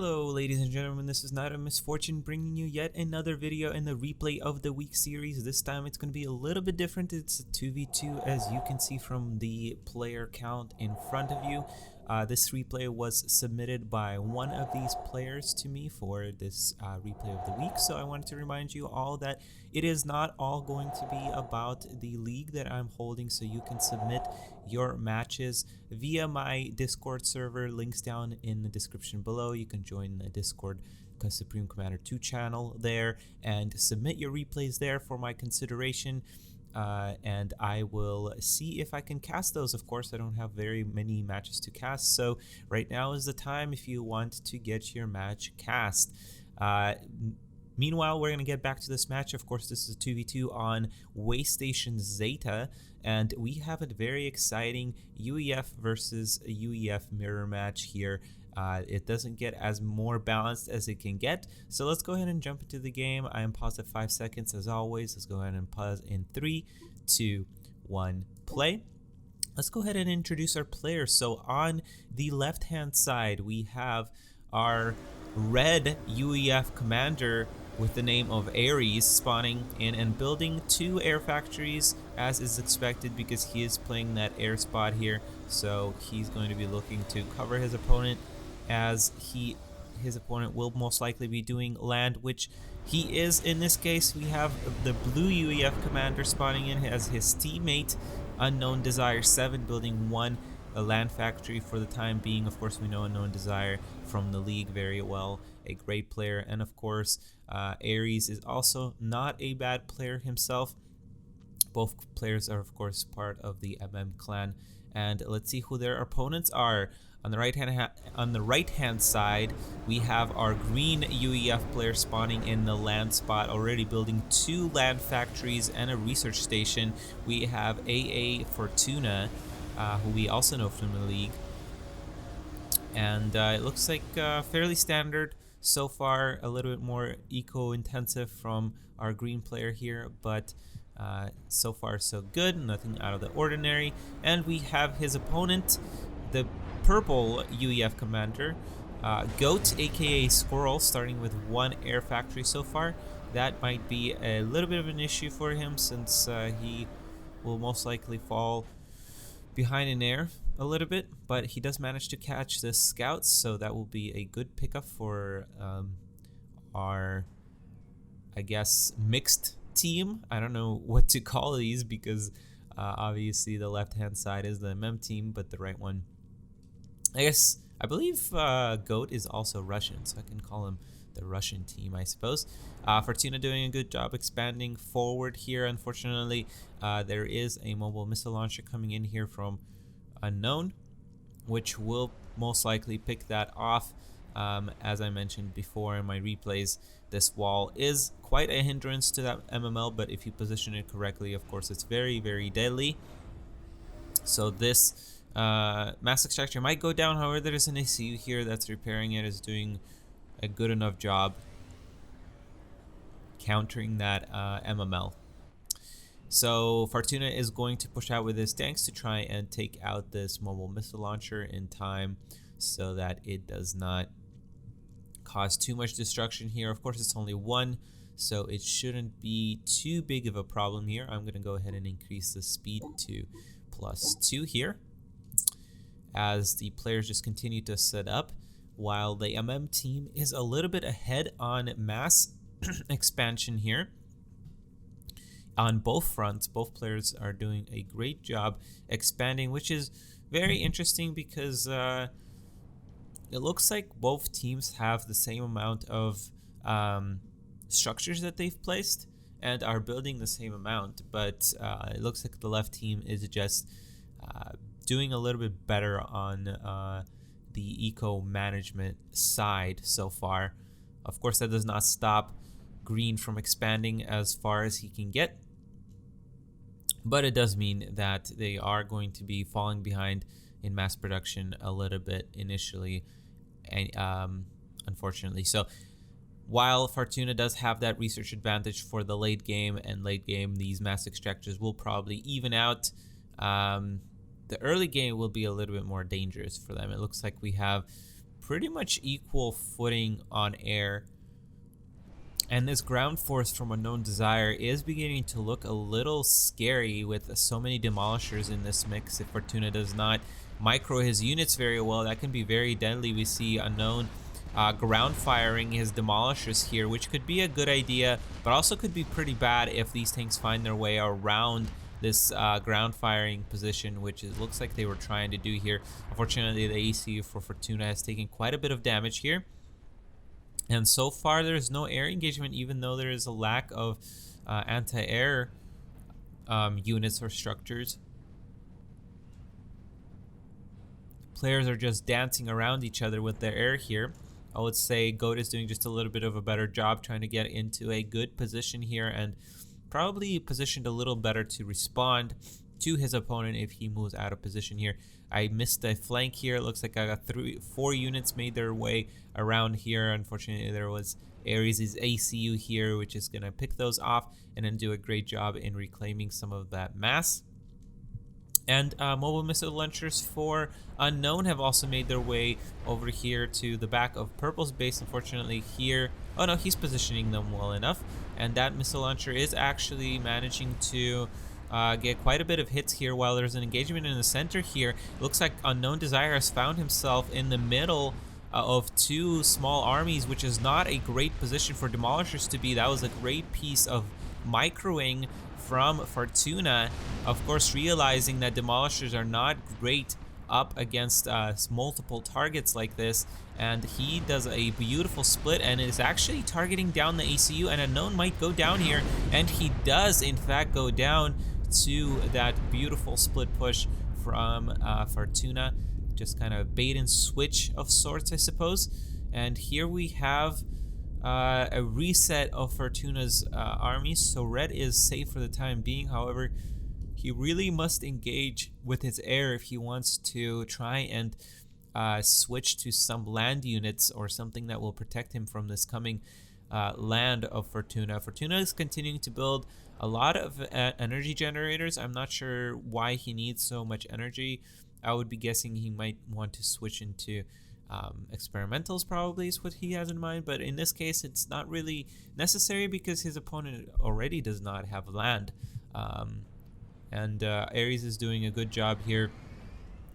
Hello ladies and gentlemen, this is Nite of Misfortune bringing you yet another video in the replay of the week series. This time it's going to be a little bit different. It's a 2v2 as you can see from the player count in front of you. This replay was submitted by one of these players to me for this replay of the week. So I wanted to remind you all that it is not all going to be about the league that I'm holding, so you can submit your matches via my Discord server. Links down in the description below. You can join the Discord Supreme Commander 2 channel there and submit your replays there for my consideration. And I will see if I can cast those. Of course, I don't have very many matches to cast, so right now is the time if you want to get your match cast. Meanwhile, we're going to get back to this match. Of course, this is a 2v2 on Waystation Zeta, and we have a very exciting UEF versus UEF mirror match here. It doesn't get as more balanced as it can get, so let's go ahead and jump into the game. I am paused at 5 seconds as always. Let's go ahead and pause in 3, 2, 1, play. Let's go ahead and introduce our players. So on the left hand side we have our red UEF commander with the name of Ares, spawning in and building 2 air factories as is expected because he is playing that air spot here. So he's going to be looking to cover his opponent, as his opponent will most likely be doing land, which he is. In this case, we have the blue UEF commander spawning in as his teammate Unknowndesire 7, building 1 land factory for the time being. Of course, we know Unknowndesire from the league very well, a great player, and of course Ares is also not a bad player himself. Both players are of course part of the clan, and let's see who their opponents are. On the right hand side, we have our green UEF player spawning in the land spot, already building 2 land factories and a research station. We have Fartuna, who we also know from the league, and it looks like fairly standard so far. A little bit more eco-intensive from our green player here, but so far so good, nothing out of the ordinary. And we have his opponent, the purple UEF commander, Goat aka Squirrel, starting with 1 air factory so far. That might be a little bit of an issue for him, since he will most likely fall behind in air a little bit, but he does manage to catch the scouts, so that will be a good pickup for our, I guess, mixed team. I don't know what to call these because obviously the left hand side is the team, but the right one, I believe Goat is also Russian, so I can call him the Russian team, I suppose. Fartuna doing a good job expanding forward here. Unfortunately, there is a mobile missile launcher coming in here from Unknown, which will most likely pick that off. As I mentioned before in my replays, this wall is quite a hindrance to that MML, but if you position it correctly, of course, it's very, very deadly. So this mass extractor might go down. However, there is an ACU here that's repairing it, is doing a good enough job countering that MML. So Fartuna is going to push out with his tanks to try and take out this mobile missile launcher in time so that it does not cause too much destruction here. Of course, it's only 1, so it shouldn't be too big of a problem here. I'm going to go ahead and increase the speed to +2 here as the players just continue to set up, while the team is a little bit ahead on mass expansion here. On both fronts, both players are doing a great job expanding, which is very interesting because it looks like both teams have the same amount of structures that they've placed and are building the same amount, but it looks like the left team is just doing a little bit better on the eco management side so far. Of course, that does not stop green from expanding as far as he can get, but it does mean that they are going to be falling behind in mass production a little bit initially, and unfortunately. So while Fartuna does have that research advantage for the late game, and late game these mass extractors will probably even out, the early game will be a little bit more dangerous for them. It looks like we have pretty much equal footing on air. And this ground force from Unknowndesire is beginning to look a little scary with so many demolishers in this mix. If Fartuna does not micro his units very well, that can be very deadly. We see Unknown ground firing his demolishers here, which could be a good idea, but also could be pretty bad if these tanks find their way around this ground firing position, which it looks like they were trying to do here. Unfortunately, the ACU for Fartuna has taken quite a bit of damage here. And so far, there's no air engagement, even though there is a lack of anti-air units or structures. Players are just dancing around each other with their air here. I would say Goat is doing just a little bit of a better job trying to get into a good position here, and probably positioned a little better to respond to his opponent if he moves out of position here. I missed a flank here. It looks like I got 4 units made their way around here. Unfortunately, there was Ares' ACU here, which is going to pick those off and then do a great job in reclaiming some of that mass. And mobile missile launchers for Unknown have also made their way over here to the back of Purple's base. Unfortunately here, oh no, he's positioning them well enough. And that missile launcher is actually managing to get quite a bit of hits here while there's an engagement in the center here. It looks like Unknowndesire has found himself in the middle of 2 small armies, which is not a great position for demolishers to be. That was a great piece of microing from Fartuna, of course realizing that demolishers are not great up against multiple targets like this, and he does a beautiful split and is actually targeting down the ACU, and Unknown might go down here, and he does in fact go down to that beautiful split push from Fartuna. Just kind of bait and switch of sorts, I suppose. And here we have a reset of Fartuna's armies, so red is safe for the time being. However, he really must engage with his air if he wants to try and switch to some land units or something that will protect him from this coming land of Fartuna. Fartuna is continuing to build a lot of energy generators. I'm not sure why he needs so much energy. I would be guessing he might want to switch into experimentals, probably is what he has in mind, but in this case it's not really necessary because his opponent already does not have land. And Ares is doing a good job here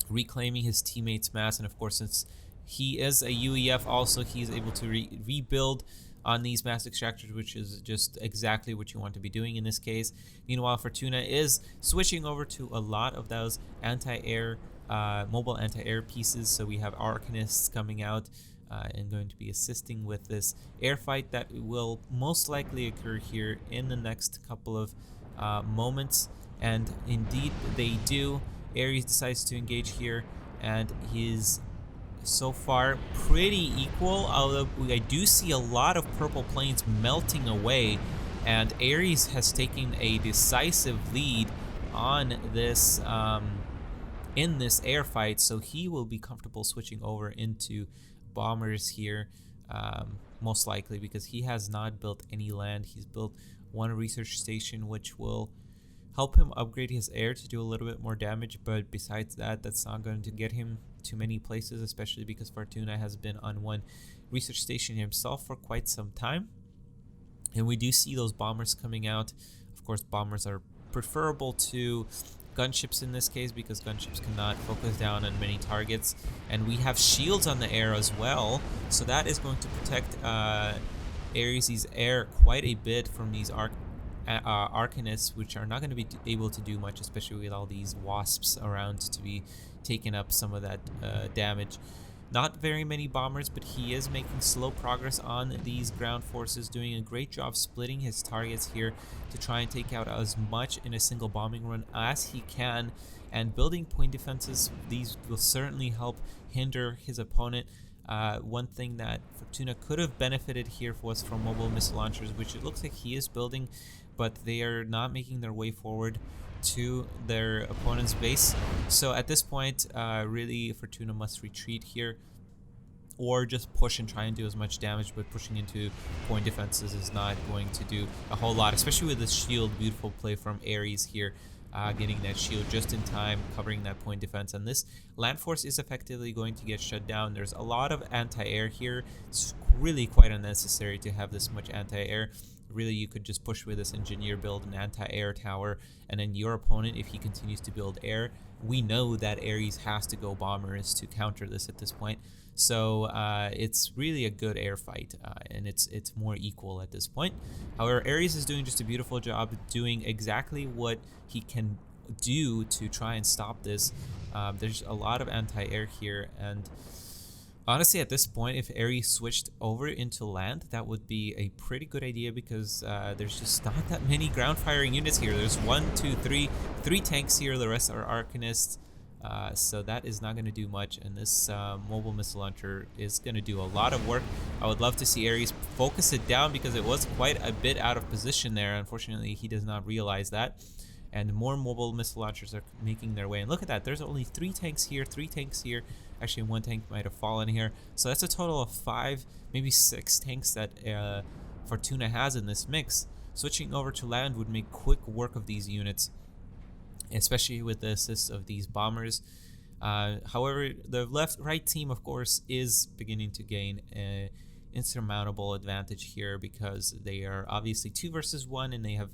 reclaiming his teammates' mass, and of course since he is a UEF also, he's able to rebuild on these mass extractors, which is just exactly what you want to be doing in this case. Meanwhile, Fartuna is switching over to a lot of those anti-air mobile anti-air pieces, so we have Arcanists coming out and going to be assisting with this air fight that will most likely occur here in the next couple of moments, and indeed they do. Ares decides to engage here, and he's so far pretty equal, although I do see a lot of purple planes melting away, and Ares has taken a decisive lead on this in this air fight, so he will be comfortable switching over into bombers here, most likely because he has not built any land. He's built 1 research station, which will help him upgrade his air to do a little bit more damage, but besides that, that's not going to get him to many places, especially because Fartuna has been on 1 research station himself for quite some time. And we do see those bombers coming out. Of course, bombers are preferable to gunships in this case because gunships cannot focus down on many targets, and we have shields on the air as well, so that is going to protect Ares' air quite a bit from these Arcanists, which are not going to be able to do much, especially with all these wasps around to be taking up some of that damage. Not very many bombers, but he is making slow progress on these ground forces, doing a great job splitting his targets here to try and take out as much in a single bombing run as he can, and building point defenses. These will certainly help hinder his opponent. One thing that Fartuna could have benefited here was from mobile missile launchers, which it looks like he is building, but they are not making their way forward to their opponent's base. So at this point, really Fartuna must retreat here, or just push and try and do as much damage, but pushing into point defenses is not going to do a whole lot, especially with this shield. Beautiful play from Ares here, getting that shield just in time, covering that point defense. And this land force is effectively going to get shut down. There's a lot of anti-air here. It's really quite unnecessary to have this much anti-air. Really, you could just push with this engineer, build an anti-air tower, and then your opponent, if he continues to build air, we know that Ares has to go bombers to counter this at this point. So it's really a good air fight, and it's more equal at this point. However, Ares is doing just a beautiful job doing exactly what he can do to try and stop this. There's a lot of anti-air here, and honestly, at this point, if Ares switched over into land, that would be a pretty good idea, because there's just not that many ground firing units here. There's 1, 2, 3, 3 tanks here. The rest are Arcanists. So that is not going to do much, and this mobile missile launcher is going to do a lot of work. I would love to see Ares focus it down, because it was quite a bit out of position there. Unfortunately, he does not realize that. And more mobile missile launchers are making their way. And look at that, there's only 3 tanks here, 3 tanks here. Actually, 1 tank might have fallen here. So that's a total of 5, maybe 6 tanks that Fartuna has in this mix. Switching over to land would make quick work of these units, especially with the assist of these bombers. However, the right team, of course, is beginning to gain an insurmountable advantage here, because they are obviously 2 versus 1, and they have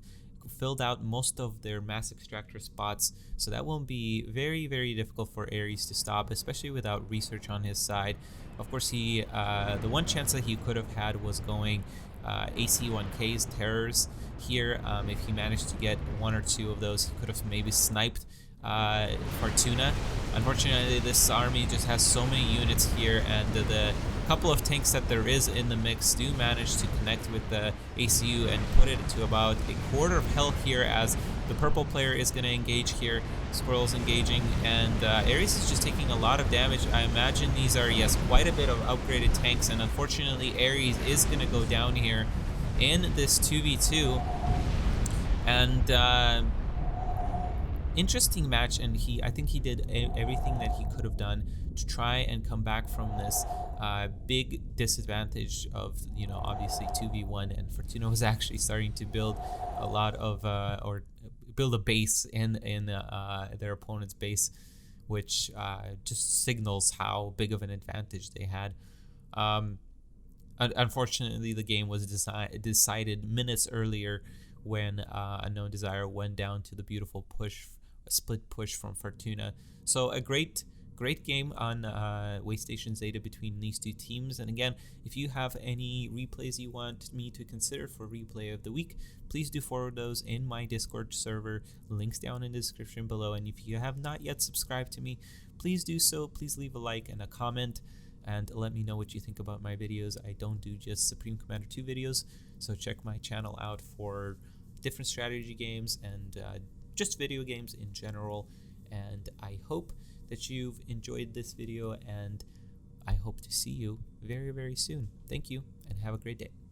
filled out most of their mass extractor spots, so that will be very, very difficult for Ares to stop, especially without research on his side. Of course, he the one chance that he could have had was going AC-1K's terrors here. If he managed to get 1 or 2 of those, he could have maybe sniped Fartuna. Unfortunately, this army just has so many units here, and the couple of tanks that there is in the mix do manage to connect with the ACU and put it to about a quarter of health here, as the purple player is going to engage here. Squirrel's engaging, and Ares is just taking a lot of damage. I imagine these are, yes, quite a bit of upgraded tanks, and unfortunately Ares is going to go down here in this 2v2. And interesting match, and I think he did everything that he could have done to try and come back from this big disadvantage of, obviously 2v1, and Fartuna was actually starting to build a lot of or build a base in their opponent's base, which just signals how big of an advantage they had. Unfortunately, the game was decided minutes earlier when Unknowndesire went down to the beautiful split push from Fartuna. So a great game on Waystation Zeta between these 2 teams. And again, if you have any replays you want me to consider for replay of the week, please do forward those in my Discord server. Links down in the description below. And if you have not yet subscribed to me, please do so. Please leave a like and a comment, and let me know what you think about my videos. I don't do just Supreme Commander 2 videos, so check my channel out for different strategy games and just video games in general. And I hope that you've enjoyed this video, and I hope to see you very, very soon. Thank you, and have a great day.